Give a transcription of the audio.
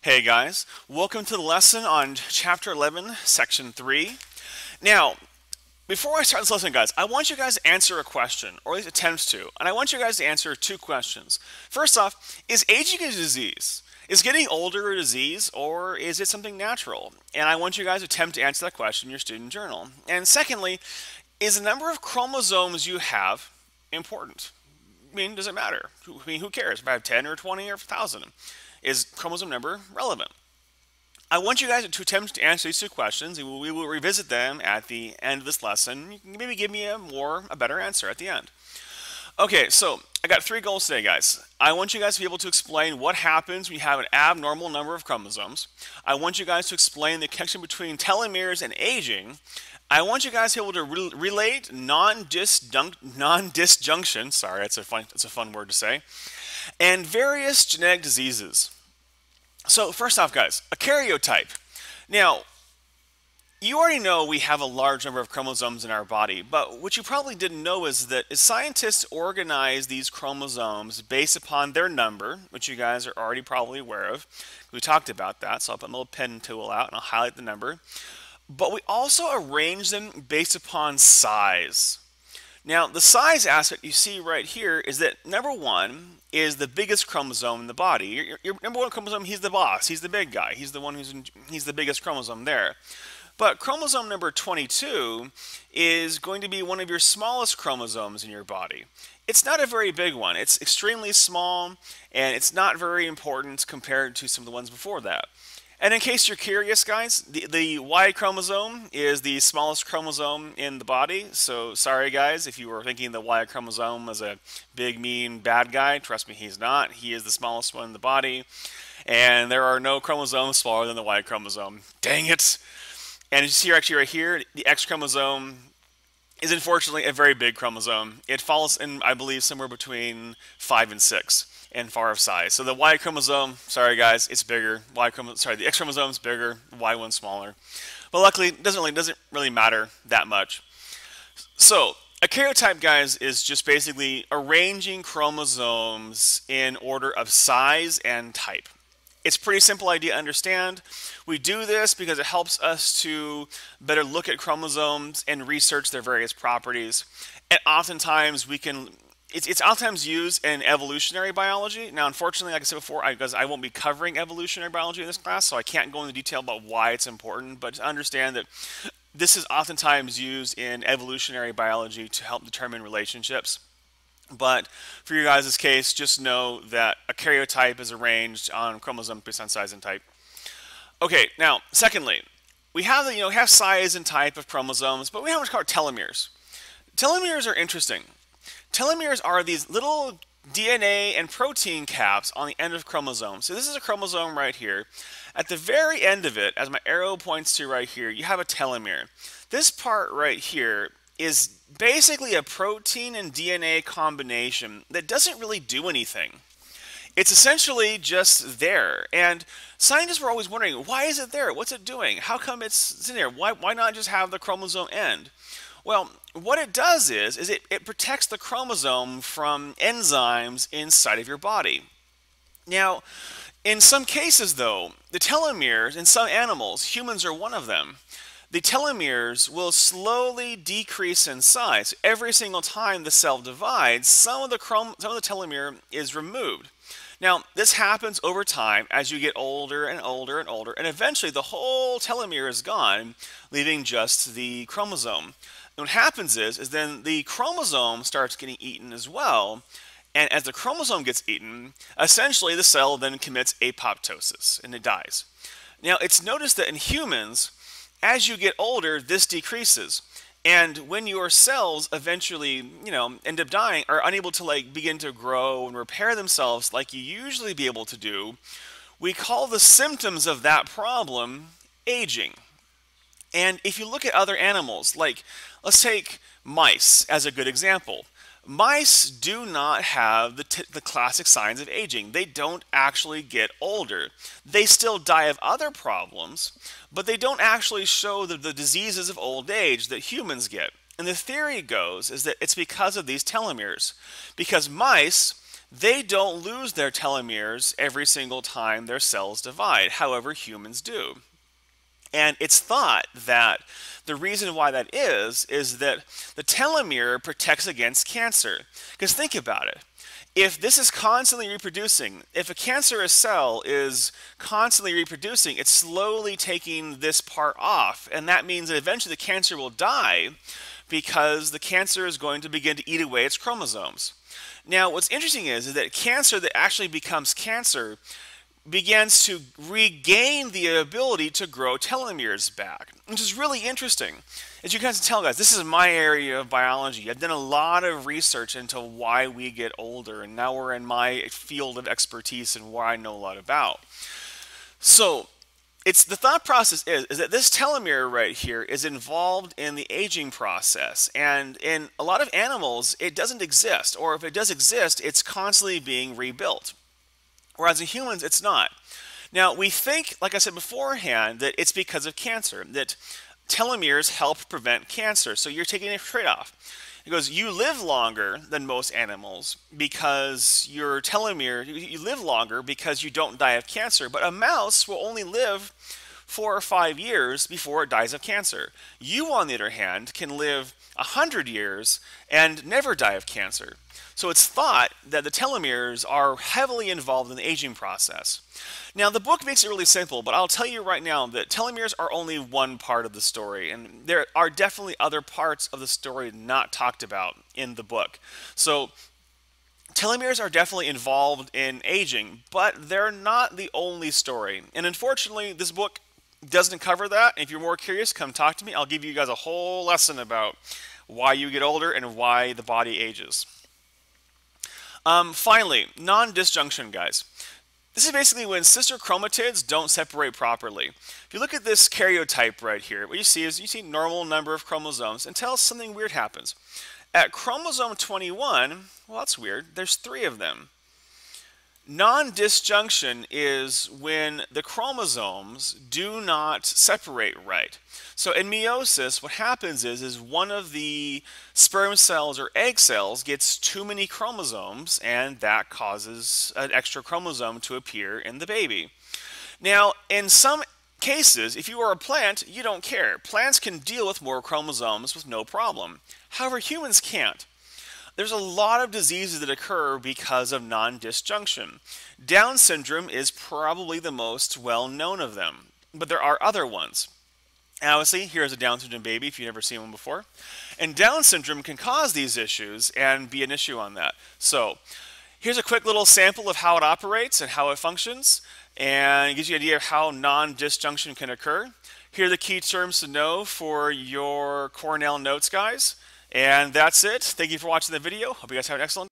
Hey guys, welcome to the lesson on chapter 11, section 3. Now, before I start this lesson, guys, I want you guys to answer a question, or at least attempt to, and I want you guys to answer two questions. First off, is aging a disease? Is getting older a disease, or is it something natural? And I want you guys to attempt to answer that question in your student journal. And secondly, is the number of chromosomes you have important? I mean, does it matter? Who cares if I have 10 or 20 or 1,000? Is chromosome number relevant? I want you guys to attempt to answer these two questions, and we will revisit them at the end of this lesson. You can maybe give me a better answer at the end. Okay, so I got three goals today, guys. I want you guys to be able to explain what happens when you have an abnormal number of chromosomes. I want you guys to explain the connection between telomeres and aging. I want you guys to be able to relate non-disjunction. Sorry, that's a fun word to say. And various genetic diseases. So first off, guys, a karyotype. Now, you already know we have a large number of chromosomes in our body, but what you probably didn't know is that scientists organize these chromosomes based upon their number, which you guys are already probably aware of. We talked about that, so I'll put my little pen tool out and I'll highlight the number. But we also arrange them based upon size. Now, the size aspect you see right here is that number one is the biggest chromosome in the body. Your number one chromosome, he's the boss, he's the big guy, he's the one he's the biggest chromosome there. But chromosome number 22 is going to be one of your smallest chromosomes in your body. It's not a very big one. It's extremely small, and it's not very important compared to some of the ones before that. And in case you're curious, guys, the Y chromosome is the smallest chromosome in the body. So sorry, guys, if you were thinking the Y chromosome was a big, mean, bad guy. Trust me, he's not. He is the smallest one in the body. And there are no chromosomes smaller than the Y chromosome. Dang it! And you see actually right here, the X chromosome is unfortunately a very big chromosome. It falls in, I believe, somewhere between 5 and 6 and far of size. So the Y chromosome, sorry guys, it's bigger. The X chromosome is bigger, the Y one's smaller. But luckily, it doesn't really matter that much. So a karyotype, guys, is just basically arranging chromosomes in order of size and type. It's a pretty simple idea to understand. We do this because it helps us to better look at chromosomes and research their various properties. And oftentimes it's oftentimes used in evolutionary biology. Now, unfortunately, like I said before, because I won't be covering evolutionary biology in this class, so I can't go into detail about why it's important, but to understand that this is oftentimes used in evolutionary biology to help determine relationships. But for your guys' case, just know that a karyotype is arranged on chromosomes based on size and type. Okay, now, secondly, we have have size and type of chromosomes, but we have what's called telomeres. Telomeres are interesting. Telomeres are these little DNA and protein caps on the end of chromosomes. So this is a chromosome right here. At the very end of it, as my arrow points to right here, you have a telomere. This part right here is basically a protein and DNA combination that doesn't really do anything. It's essentially just there. And scientists were always wondering, why is it there? What's it doing? How come it's in there? Why not just have the chromosome end? Well, what it does is it protects the chromosome from enzymes inside of your body. Now, in some cases, though, the telomeres, in some animals, humans are one of them, the telomeres will slowly decrease in size. Every single time the cell divides, some of the telomere is removed. Now, this happens over time as you get older and older and older, and eventually the whole telomere is gone, leaving just the chromosome. And what happens is then the chromosome starts getting eaten as well, and as the chromosome gets eaten, essentially the cell then commits apoptosis, and it dies. Now, it's noticed that in humans, as you get older, this decreases. And when your cells eventually, end up dying, are unable to begin to grow and repair themselves like you usually be able to do, we call the symptoms of that problem aging. And if you look at other animals, let's take mice as a good example. Mice do not have the classic signs of aging. They don't actually get older. They still die of other problems, but they don't actually show the diseases of old age that humans get. And the theory goes is that it's because of these telomeres. Because mice, they don't lose their telomeres every single time their cells divide. However, humans do. And it's thought that the reason why that is that the telomere protects against cancer. Because think about it. If this is constantly reproducing, if a cancerous cell is constantly reproducing, it's slowly taking this part off. And that means that eventually the cancer will die because the cancer is going to begin to eat away its chromosomes. Now, what's interesting is that cancer that actually becomes cancer begins to regain the ability to grow telomeres back, which is really interesting. As you guys can tell, guys, this is my area of biology. I've done a lot of research into why we get older, and now we're in my field of expertise and what I know a lot about. So, it's the thought process is that this telomere right here is involved in the aging process, and in a lot of animals, it doesn't exist, or if it does exist, it's constantly being rebuilt. Whereas in humans, it's not. Now, we think, like I said beforehand, that it's because of cancer, that telomeres help prevent cancer. So you're taking a trade-off. It goes, you live longer than most animals because your telomere, you live longer because you don't die of cancer. But a mouse will only live 4 or 5 years before it dies of cancer. You, on the other hand, can live 100 years and never die of cancer. So it's thought that the telomeres are heavily involved in the aging process. Now, the book makes it really simple, but I'll tell you right now that telomeres are only one part of the story, and there are definitely other parts of the story not talked about in the book. So telomeres are definitely involved in aging, but they're not the only story. And unfortunately, this book doesn't cover that. If you're more curious, come talk to me. I'll give you guys a whole lesson about why you get older and why the body ages. Finally, non-disjunction, guys. This is basically when sister chromatids don't separate properly. If you look at this karyotype right here, what you see is you see normal number of chromosomes until something weird happens. At chromosome 21, well, that's weird. There's 3 of them. Non-disjunction is when the chromosomes do not separate right. So in meiosis, what happens is one of the sperm cells or egg cells gets too many chromosomes, and that causes an extra chromosome to appear in the baby. Now, in some cases, if you are a plant, you don't care. Plants can deal with more chromosomes with no problem. However, humans can't. There's a lot of diseases that occur because of non-disjunction. Down syndrome is probably the most well-known of them, but there are other ones. And obviously, here's a Down syndrome baby if you've never seen one before. And Down syndrome can cause these issues and be an issue on that. So here's a quick little sample of how it operates and how it functions, and it gives you an idea of how non-disjunction can occur. Here are the key terms to know for your Cornell notes, guys. And that's it. Thank you for watching the video. Hope you guys have an excellent